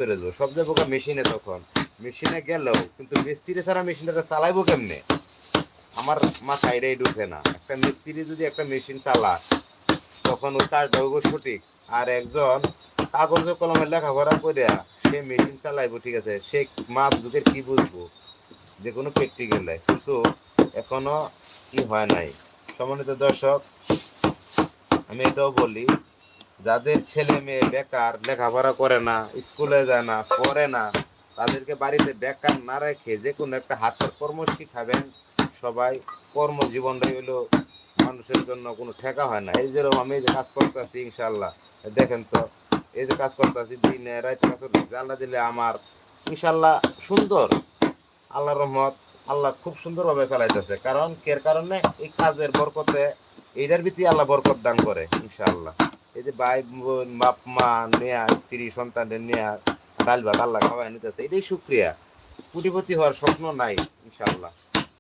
করে দেবো সব যাবো মেশিনে, তখন মেশিনে গেলেও কিন্তু মিস্ত্রি ছাড়া মেশিনটা চালাইবো কেমনে? আমার মাথায় এটাই ঢুকে না। একটা মিস্ত্রি যদি একটা মেশিন চালায় তখন ওই কাজটা হইব সঠিক। আর একজন কাগজে কলমে লেখাপড়া করিয়া সে মেশিন চালাইবো, ঠিক আছে, সে মাপ যুগের কি বুঝবো যে কোনো প্র্যাকটিক্যালে, কিন্তু এখনো কি হয় নাই। সম্মানিত দর্শক, আমি এটাও বলি, যাদের ছেলে মেয়ে বেকার, লেখাপড়া করে না, স্কুলে যায় না, পড়ে না, তাদেরকে বাড়িতে বেকার না রেখে যে কোনো একটা হাতের কর্ম শিখাবেন। সবাই কর্মজীবনটাই হলো মানুষের জন্য কোনো ঠেকা হয় না। এই যেরকম আমি এই যে কাজ করতেছি, ইনশাল্লাহ দেখেন তো, এই যে কাজ করতেছি দিনে রাত কাজ করতেছি, আল্লাহ দিলে আমার ইনশাল্লাহ সুন্দর, আল্লাহ রহমত, আল্লাহ খুব সুন্দরভাবে চালাইতেছে। কারণ কের কারণে এই কাজের বরকতে এইটার ভিতরে আল্লাহ বরকত দান করে ইনশাআল্লাহ। এই যে ভাই বোন বাপ মা নেয়া, স্ত্রী সন্তানদের নেয়া, ডাল ভাত আল্লাহ খাওয়াই নিতেছে, এটাই শুক্রিয়া। কোটিপতি হওয়ার স্বপ্ন নাই ইনশাআল্লাহ।